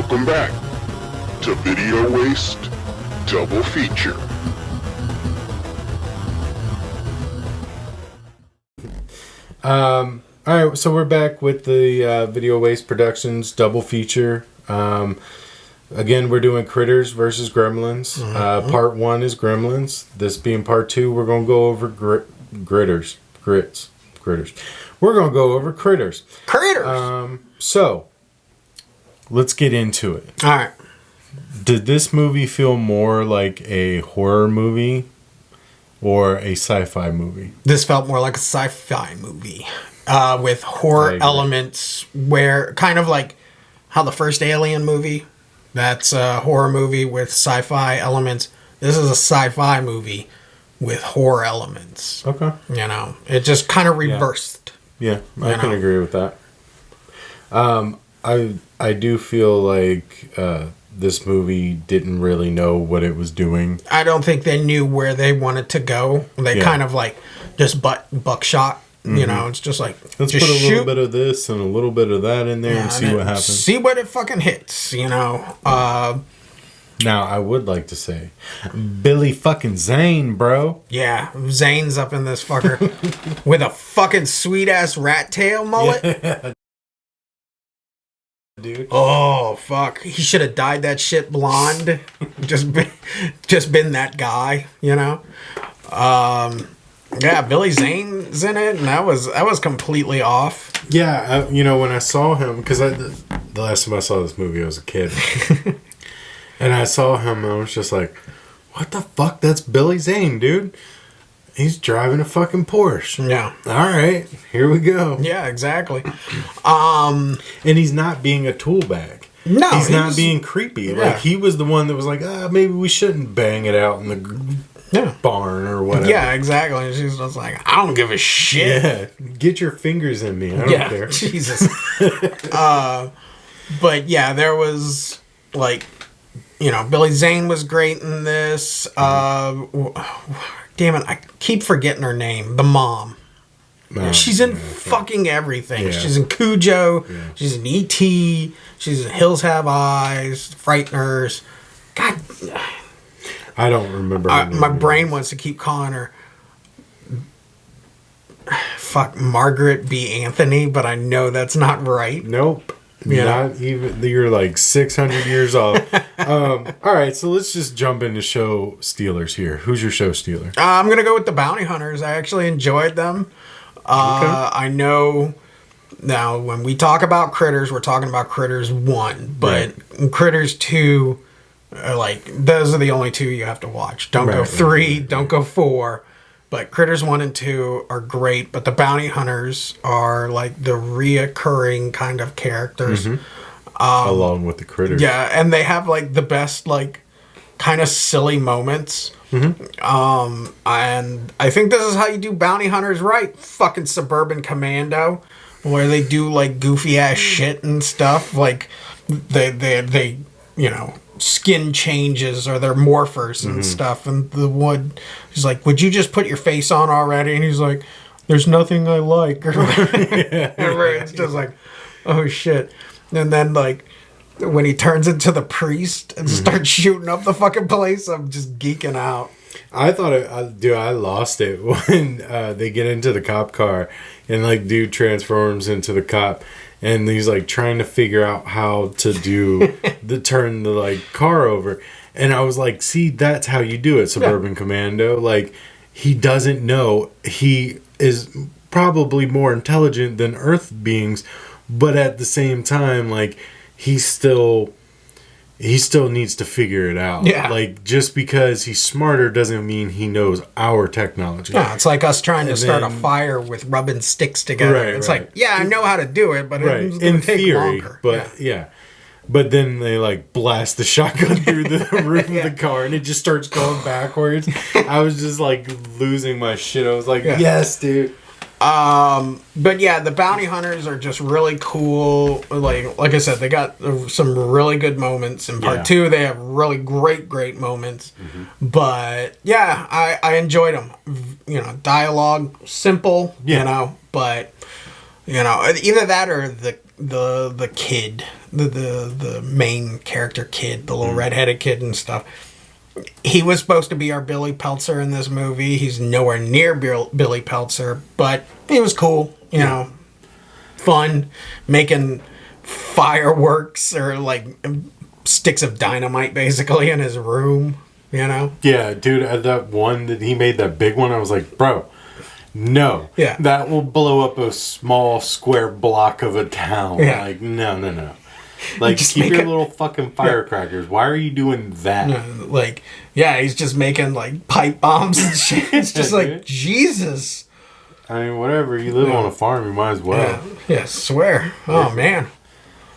Welcome back to Video Waste Double Feature. All right, so we're back with the Video Waste Productions double feature. Again, we're doing Critters versus Gremlins. Part 1 is Gremlins. This being part 2, we're going to go over Critters. We're going to go over Critters. So, let's get into it. All right. Did this movie feel more like a horror movie or a sci-fi movie? This felt more like a sci-fi movie with horror elements, where kind of like how the first Alien movie, that's a horror movie with sci-fi elements. This is a sci-fi movie with horror elements. Okay. You know, it just kind of reversed. Yeah, I can agree with that. I do feel like this movie didn't really know what it was doing. I don't think they knew where they wanted to go. They kind of like just buckshot. You know, it's just like, let's just put a little bit of this and a little bit of that in there and see what happens. See what it fucking hits, you know. Now, I would like to say, Billy fucking Zane, bro. Yeah, Zane's up in this fucker with a fucking sweet-ass rat tail mullet. Yeah. Dude. Oh, fuck. He should have dyed that shit blonde. just been that guy, you know. Yeah, Billy Zane's in it, and that was completely off. Yeah, you know, when I saw him, because the last time I saw this movie, I was a kid. And I saw him, and I was just like, what the fuck? That's Billy Zane, dude. He's driving a fucking Porsche. Yeah. All right, here we go. Yeah, exactly. And he's not being a tool bag. No, he's not being creepy. Yeah. Like, he was the one that was like, maybe we shouldn't bang it out in the barn or whatever. Yeah, exactly. And she's just like, I don't give a shit. Yeah, get your fingers in me. I don't care. Jesus. But yeah, there was like, you know, Billy Zane was great in this. Damn it, I keep forgetting her name. The mom. She's in fucking everything. Yeah. She's in Cujo. Yeah. She's in E.T. She's in Hills Have Eyes. Frighteners. God. I don't remember. My brain wants to keep calling her Margaret B. Anthony, but I know that's not right. Nope. Not even. You're like 600 years off. All right, so let's just jump into show stealers here. Who's your show stealer? I'm going to go with the Bounty Hunters. I actually enjoyed them. I know now when we talk about Critters, we're talking about Critters 1, but Critters 2, like, those are the only two you have to watch. Don't go 3, don't go 4. But Critters 1 and 2 are great, but the Bounty Hunters are like the reoccurring kind of characters. Along with the Critters. Yeah, and they have like the best, like, kind of silly moments. And I think this is how you do Bounty Hunters right. Fucking Suburban Commando, where they do like goofy ass shit and stuff. Like they you know, skin changes or they're morphers and stuff. And the one, he's like, would you just put your face on already? And he's like, there's nothing I like. Or it's just like, oh shit. And then like when he turns into the priest and starts shooting up the fucking place, I'm just geeking out. I thought I lost it when they get into the cop car and like dude transforms into the cop. And he's like trying to figure out how to do turn the like car over. And I was like, see, that's how you do it, Suburban Commando. Like, he doesn't know. He is probably more intelligent than Earth beings, but at the same time, like, he still needs to figure it out. Yeah. Like, just because he's smarter doesn't mean he knows our technology. Yeah, it's like us trying to start a fire with rubbing sticks together. It's like, yeah, I know how to do it, but it's going to take longer. But But then they like blast the shotgun through the roof of the car and it just starts going backwards. I was just like losing my shit. I was like, yes, dude. But yeah, the bounty hunters are just really cool. Like I said, they got some really good moments. In part 2, they have really great moments. Mm-hmm. But yeah, I enjoyed them. You know, dialogue simple. You know, but You know, either that or the kid, the main character kid, the little redheaded kid and stuff. He was supposed to be our Billy Peltzer in this movie. He's nowhere near Billy Peltzer, but he was cool, you know, fun, making fireworks or like sticks of dynamite basically in his room, you know? Yeah, dude, that one that he made, that big one, I was like, bro, no. Yeah. That will blow up a small square block of a town. Yeah. Like, no. Like, Just keep make your it- little fucking firecrackers. Why are you doing that? Like, yeah, he's just making like pipe bombs and shit. It's just like, dude. Jesus. I mean, whatever. You live on a farm, you might as well. Yeah, swear. Oh, man.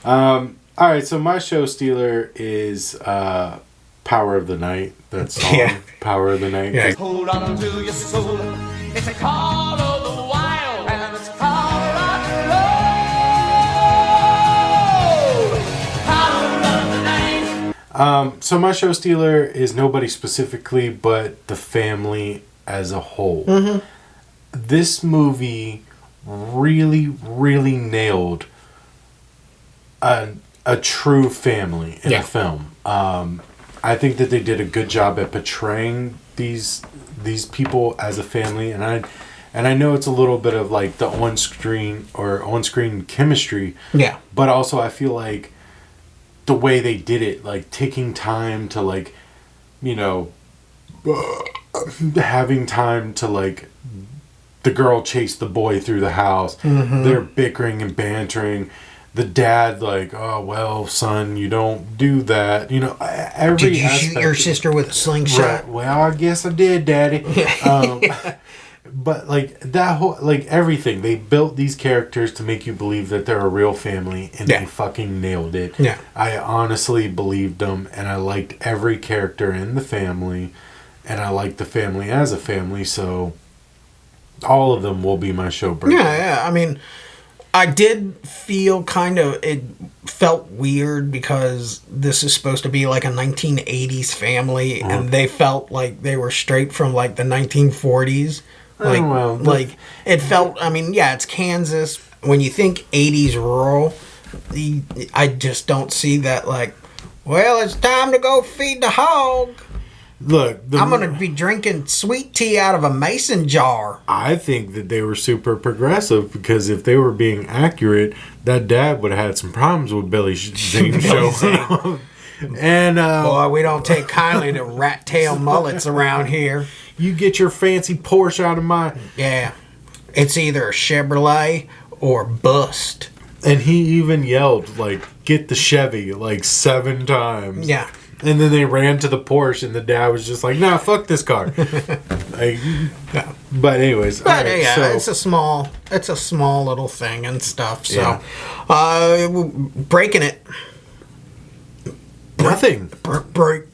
All right, so my show stealer is Power of the Night. That song, Yeah. Power of the Night. Yeah. Hold on to your soul. It's a call of the wild, and it's called rock and roll. Power of the night. So my show stealer is nobody specifically, but the family as a whole. Mm-hmm. This movie really, really nailed a true family in a film. I think that they did a good job at portraying these people as a family, and I know it's a little bit of like the on-screen chemistry. Yeah. But also I feel like the way they did it, like taking time to like, you know, having time to like the girl chase the boy through the house. Mm-hmm. They're bickering and bantering. The dad like, oh well, son, you don't do that. You know, every Did you shoot aspect your sister with a slingshot? Right. Well, I guess I did, Daddy. But like that whole, like everything, they built these characters to make you believe that they're a real family, and they fucking nailed it. Yeah. I honestly believed them, and I liked every character in the family, and I liked the family as a family. So all of them will be my show breaker. Yeah. I mean, I did feel it felt weird because this is supposed to be like a 1980s family, and they felt like they were straight from like the 1940s. Like it felt, I mean, yeah, it's Kansas. When you think 80s rural, I just don't see that like, well, it's time to go feed the hog. Look, I'm going to be drinking sweet tea out of a mason jar. I think that they were super progressive because if they were being accurate, that dad would have had some problems with Billy Zane showing up. And boy, we don't take kindly to rat tail mullets around here. You get your fancy Porsche out of my... Yeah, it's either a Chevrolet or bust. And he even yelled, like, get the Chevy, like 7 times. Yeah. And then they ran to the Porsche, and the dad was just like, nah, fuck this car. Like, Yeah. but anyways. But right, yeah, so, it's a small little thing and stuff. So, breaking it. nothing.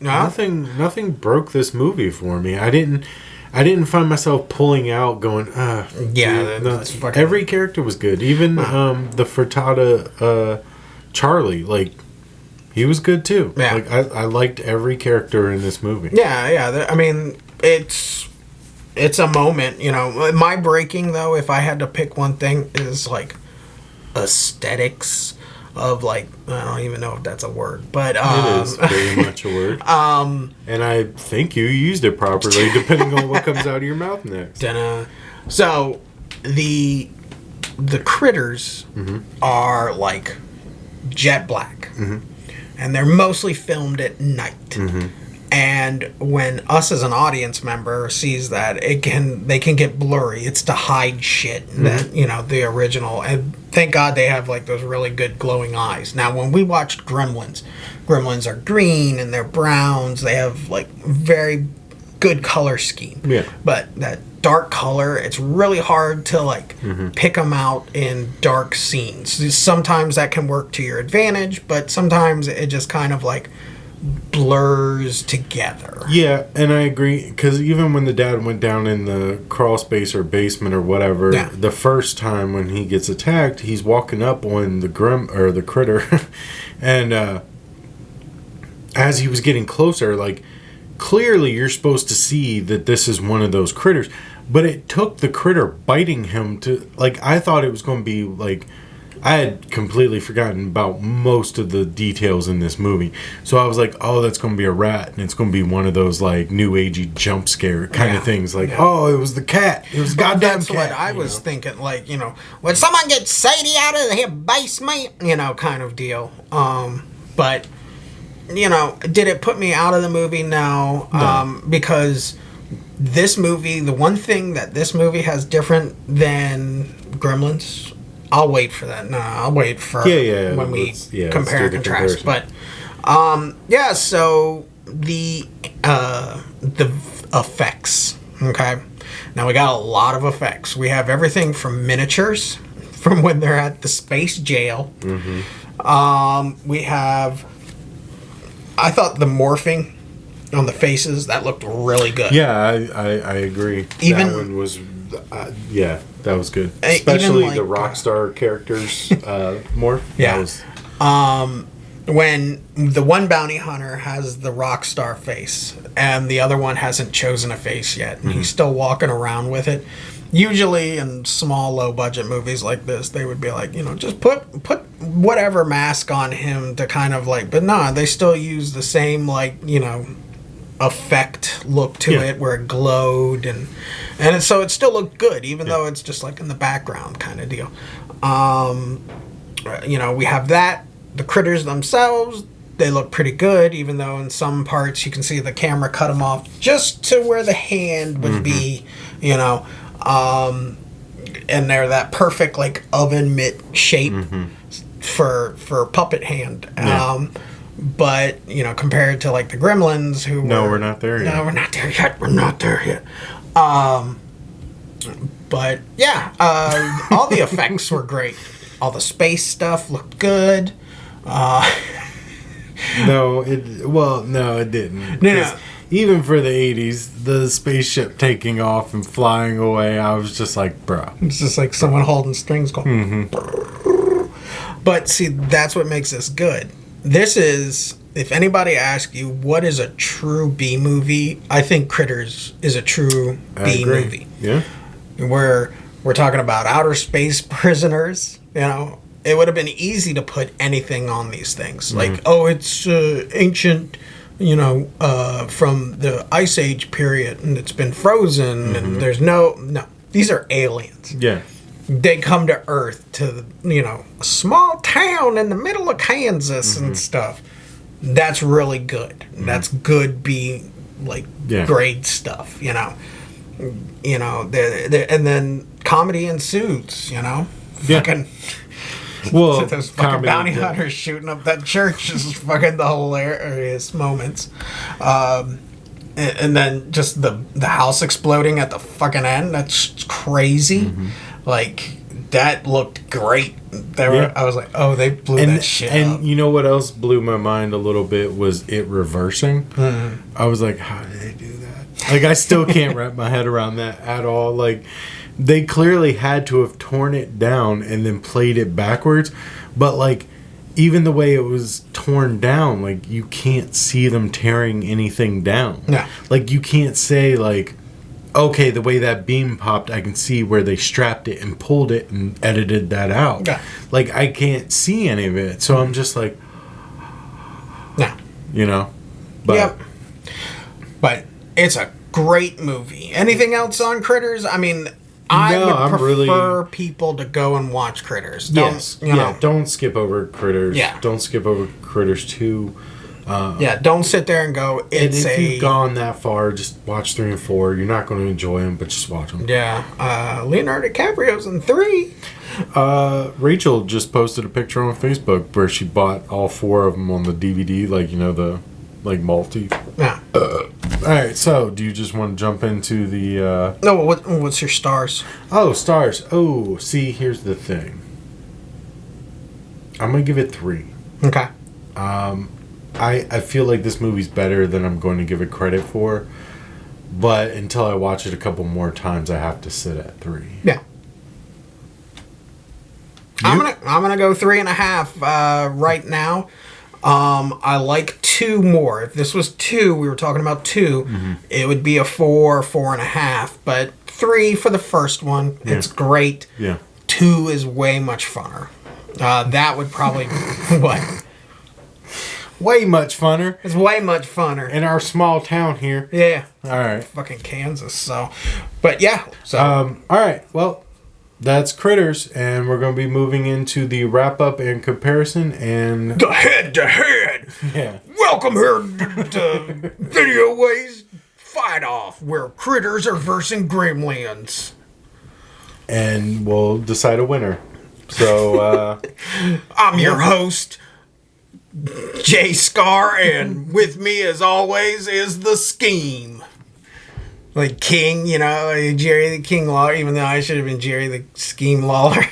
No? Nothing broke this movie for me. I didn't find myself pulling out going, Yeah, dude, no. that's fucking... Every character was good. Even the Frittata Charlie, like, he was good too. Yeah. Like, I liked every character in this movie. Yeah. I mean, it's a moment, you know. My breaking, though, if I had to pick one thing, is like aesthetics of like, I don't even know if that's a word, but It is very much a word. And I think you used it properly, depending on what comes out of your mouth next. So the critters are like jet black, and they're mostly filmed at night. And when us as an audience member sees that, they can get blurry. It's to hide shit that, you know, the original. And thank God they have like those really good glowing eyes. Now, when we watched Gremlins are green and they're browns. They have like very good color scheme. Yeah. But that dark color, it's really hard to like pick them out in dark scenes. Sometimes that can work to your advantage, but sometimes it just kind of like blurs together. Yeah, and I agree, because even when the dad went down in the crawl space or basement or whatever, the first time when he gets attacked, he's walking up on the critter, and as he was getting closer, like clearly you're supposed to see that this is one of those critters, but it took the critter biting him to, like, I thought it was going to be like, I had completely forgotten about most of the details in this movie. So I was like, oh, that's going to be a rat. And it's going to be one of those, like, new agey jump scare kind of things. Like, oh, it was the cat. It was goddamn That's cat. what I was thinking, like, when someone gets Sadie out of here, basement, kind of deal. But, did it put me out of the movie? No. Because this movie, the one thing that this movie has different than Gremlins, I'll wait for that. No, I'll wait for when we compare and contrast. But so the effects. Okay, now we got a lot of effects. We have everything from miniatures, from when they're at the space jail. Mm-hmm. We have. I thought the morphing on the faces that looked really good. Yeah, I agree. Even that one was. That was good. Especially the rock star characters more. Yeah. When the one bounty hunter has the rock star face and the other one hasn't chosen a face yet, and he's still walking around with it. Usually in small, low budget movies like this, they would be like, just put whatever mask on him to kind of like, but nah, they still use the same effect look to it where it glowed and so it still looked good even though it's just like in the background kind of deal. We have that. The critters themselves, they look pretty good even though in some parts you can see the camera cut them off just to where the hand would be, and they're that perfect like oven mitt shape for puppet hand. But, compared to, like, the Gremlins, we're not there yet. No, we're not there yet. We're not there yet. But, yeah, all the effects were great. All the space stuff looked good. No, it didn't. No. Even for the 80s, the spaceship taking off and flying away, I was just like, bruh. It's just like someone holding strings going. But, see, that's what makes this good. This is, if anybody asks you what is a true B movie, I think Critters is a true B movie. Yeah. Where we're talking about outer space prisoners, it would have been easy to put anything on these things. Like, it's ancient, from the Ice Age period, and it's been frozen, and there's no, these are aliens. Yeah. They come to Earth to, a small town in the middle of Kansas and stuff. That's really good. That's good grade stuff, and then comedy ensues, Fucking, well, those fucking bounty hunters shooting up that church is fucking the hilarious moments. And then just the house exploding at the fucking end, that's crazy. Like, that looked great. I was like, oh, they blew that shit up. And you know what else blew my mind a little bit was it reversing. I was like, how did they do that? Like, I still can't wrap my head around that at all. Like, they clearly had to have torn it down and then played it backwards. But, like, even the way it was torn down, like, you can't see them tearing anything down. Yeah. Like, you can't say, like, okay, the way that beam popped, I can see where they strapped it and pulled it and edited that out. Yeah. Like, I can't see any of it. So I'm just like... No. But, yep. But it's a great movie. Anything else on Critters? I mean, I would prefer people to go and watch Critters. Don't skip over Critters. Yeah. Don't skip over Critters 2. Don't sit there and go, if you've gone that far, just watch 3 and 4. You're not going to enjoy them, but just watch them. Yeah. Leonardo DiCaprio's in 3. Rachel just posted a picture on Facebook where she bought all 4 of them on the DVD, the multi. Yeah. Alright, so do you just want to jump into the... No, what's your stars? Oh, stars. Oh, see, here's the thing. I'm going to give it 3. Okay. I feel like this movie's better than I'm going to give it credit for, but until I watch it a couple more times, I have to sit at 3. Yeah. I'm gonna go 3.5 right now. I like 2 more. If this was 2, we were talking about 2, it would be a 4, 4.5. But 3 for the first one. Yeah. It's great. Yeah. 2 is way much funner. That would probably what? Way much funner It's way much funner. in our small town here. Yeah. All right. Fucking Kansas. So, but yeah. So All right. Well, that's Critters, and we're going to be moving into the wrap up and comparison. And the head to head. yeah, Welcome here to Video Waste Fight Off, where critters are versing gremlins. and we'll decide a winner. So I'm your host, Jay Scar, and with me, as always, is the Scheme. Like King, you know, like Jerry the King Lawler, even though I should have been Jerry the Scheme Lawler.